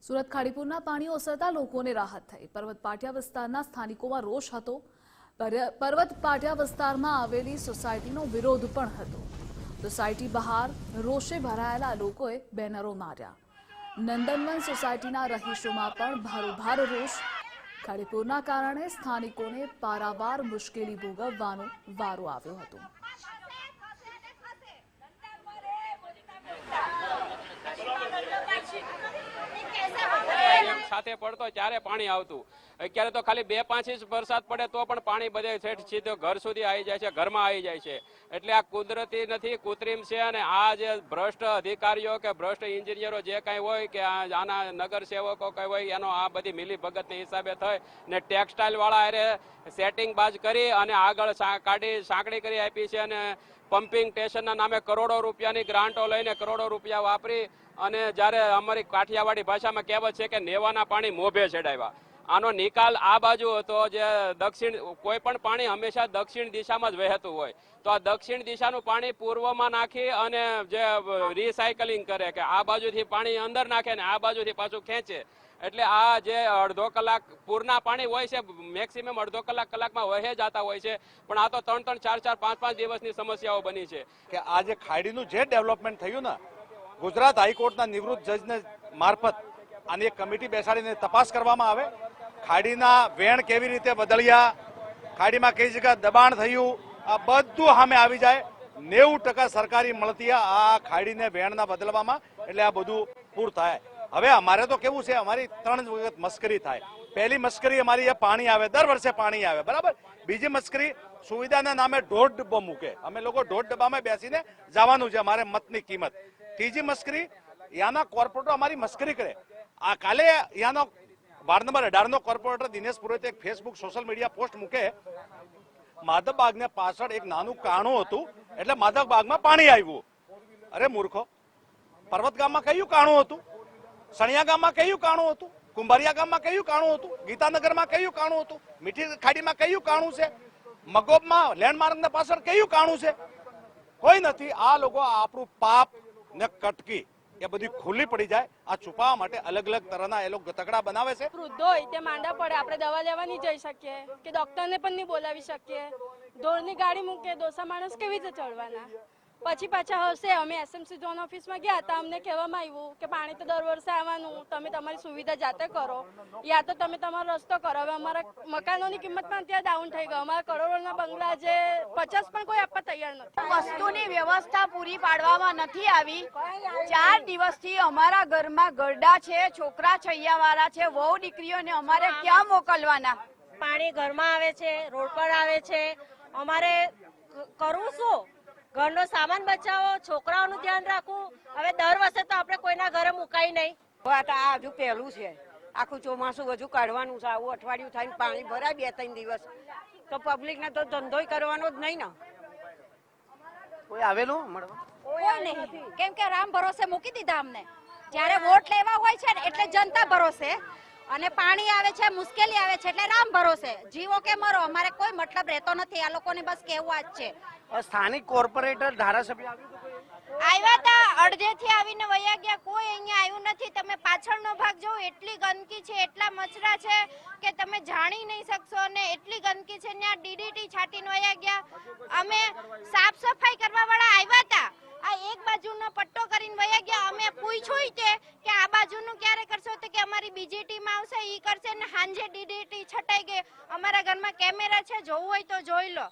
સુરત ખાડીપુરના પાણી ઓસરતા લોકોને રાહત થઈ। પર્વત પાટિયા વિસ્તારના સ્થાનિકોમાં રોષ હતો। પર્વત પાટિયા વિસ્તારમાં આવેલી સોસાયટીનો વિરોધ પણ હતો। સોસાયટી બહાર રોષે ભરાયેલા લોકોએ બેનરો માર્યા। નંદનવન સોસાયટીના રહીશોમાં પણ ભારોભાર રોષ। ખાડીપુરના કારણે સ્થાનિકોને પારાવાર મુશ્કેલી ભોગવવાનો વારો આવ્યો હતો। સાથે પડતો ત્યારે પાણી આવતું। અત્યારે તો ખાલી 2-5 ઇંચ વરસાદ પડે તો પણ પાણી બધે સીધો ઘર સુધી આવી જાય છે, ઘરમાં આવી જાય છે। એટલે આ કુદરતી નથી, કૃત્રિમ છે। અને આ જે ભ્રષ્ટ અધિકારીઓ કે ભ્રષ્ટ એન્જિનિયરો જે કાંઈ હોય કે આના નગરસેવકો કઈ હોય એનો આ બધી મિલી ભગતની હિસાબે થઈ ને ટેક્સટાઇલ વાળા અરે સેટિંગ બાજ કરી અને આગળ સાંકડી કરી આપી છે। અને પમ્પિંગ સ્ટેશનના નામે કરોડો રૂપિયાની ગ્રાન્ટો લઈને કરોડો રૂપિયા વાપરી અને જ્યારે અમારી કાઠિયાવાડી ભાષામાં કહેવત છે કે નેવાના પાણી મોભે ચડાવ્યા। આનો નિકાલ આ બાજુ હતો, જે દક્ષિણ કોઈ પણ પાણી હંમેશા દક્ષિણ દિશામાં જ વહેતું હોય, તો આ દક્ષિણ દિશાનું પાણી પૂર્વમાં નાખી અને જે રિસાયકલિંગ કરે કે આ બાજુથી પાણી અંદર નાખે ને આ બાજુથી પાછું ખેંચે। એટલે આ જે અડધો કલાક પૂરના પાણી હોય છે મેક્સિમમ અડધો કલાકમાં વહે જતા હોય છે, પણ આ તો 3-3, 4-4, 5-5 દિવસની સમસ્યાઓ બની છે કે આ જે ખાડીનું જે ડેવલપમેન્ટ થયું ને, ગુજરાત હાઈકોર્ટના નિવૃત્ત જજને મારફત આની એક કમિટી બેસાડીને તપાસ કરવામાં આવે। ખાડીના વેણ કેવી રીતે બદલ્યા, ખાડીમાં કઈ જગ્યાએ દબાણ થયું, આ બધું સામે આવી જાય। 90% સરકારી મળતી આ ખાડીને વેણના બદલવામાં, એટલે આ બધું પૂર થાય। હવે અમારે તો કેવું છે, અમારી 3 વખત મસ્કરી થાય। પહેલી મસ્કરી અમારી એ પાણી આવે, દર વર્ષે પાણી આવે, બરાબર। બીજી મસ્કરી સુવિધાના નામે 1.5 ડબ્બો મૂકે, અમે લોકો 1.5 ડબ્બામાં બેસીને જવાનું છે, અમારે મતની કિંમત। ત્રીજી મસ્કરી યાના કોર્પોરેટર અમારી મસ્કરી કરે। આ કાલે યાનો વાર્ડ નંબર 18 નો કોર્પોરેટર દિનેશ પુરોહિતે એક ફેસબુક સોશિયલ મીડિયા પોસ્ટ મૂકે, માધવબાગને પાછળ એક નાનું કાણું હતું એટલે માધવબાગમાં પાણી આવ્યું। અરે મૂર્ખો, પર્વત ગામમાં કયું કાણું હતું, સણિયા ગામમાં કયું કાણું હતું, કુંભારિયા ગામમાં કયું કાણું હતું, ગીતાનગરમાં કયું કાણું હતું, મીઠી ખાડીમાં કયું કાણું છે, મગોબમાં લેન્ડમાર્કના પાછળ કયું કાણું છે? કોઈ નથી। આ લોકો આપણું પાપ ને કટકી એ બધી ખુલ્લી પડી જાય આ છુપાવવા માટે અલગ અલગ તરહના એ લોકો ગતકડા બનાવે છે। વૃદ્ધો હોય તે માંડા પડે, આપણે દવા લેવા નહીં જઈ શકીએ કે ડોક્ટરને પણ નહીં બોલાવી શકીએ। ઢોરની ગાડી મૂકે, ડોસા માણસ કેવી રીતે ચડવાના? પછી પાછા હશે અમે એસએમસી ઝોન ઓફિસમાં ગયા હતા, અમને કહેવામાં આવ્યું કે પાણી તો દર વર્ષે આવવાનું, તમે તમારી સુવિધા જાતે કરો યા તો તમે તમારો રસ્તો કરો। હવે અમારા મકાનોની કિંમત પણ ત્યાં ડાઉન થઈ ગઈ। અમારા કરોડોના બંગલા જે 50 પણ કોઈ આપવા તૈયાર નથી। વસ્તુની વ્યવસ્થા પૂરી પાડવામાં નથી આવી। 4 દિવસથી અમારા ઘરમાં ગરડા છે, છોકરા છૈયાવાળા છે, વહુ દીકરીઓને અમારે ક્યાં મોકલવાના? પાણી ઘરમાં આવે છે, રોડ પર આવે છે, અમારે કરવું શું? ઘરનો સામાન બચાવો, છોકરાઓનું ધ્યાન રાખવું। હવે દર વર્ષે તો આપણે કોઈના ઘરે મુકાય નહીં। આ હજુ પહેલું છે, આખું ચોમાસું હજુ કાઢવાનું છે। આવું અઠવાડિયું થઈને પાણી ભરાય 2-3 દિવસ તો પબ્લિકને તો ધંધોય કરવાનો જ નહીં ને। કોઈ આવેલું મળવા? કોઈ નહીં, કેમ કે રામ ભરોસે મૂકી દીધા અમને। જ્યારે વોટ લેવા હોય છે ને એટલે જનતા ભરોસે, અને પાણી આવે છે, મુશ્કેલી આવે છે એટલે રામ ભરોસે। જીવો કે મરો, અમારે કોઈ મતલબ રહેતો નથી। આ લોકોને બસ કહેવું જ છે। સ્થાનિક કોર્પોરેટર ધારાસભ્ય આવ્યા હતા, અડધેથી આવીને વયા ગયા, કોઈ અહીંયા આવ્યું નથી। તમે પાછળનો ભાગ જોવો, એટલી ગંદકી છે, એટલા મચરા છે કે તમે જાણી નહીં શકશો। અને એટલી ગંદકી છે, ત્યાં ડીડીટી છાંટીને વયા ગયા। અમે સાફ સફાઈ કરવા વાળા આવ્યા હતા, આ એક બાજુનો પટ્ટો કરીને વયા ગયા। અમે પૂછ્યું કે આ બાજુનું ક્યારે કરશો, તો કે અમારી બીજી ટીમ આવશે, ઈ કરશે ને સાંજે ડીડીટી છટાઈ ગઈ। અમારા ઘરમાં કેમેરા છે, જોવું હોય તો જોઈ લો।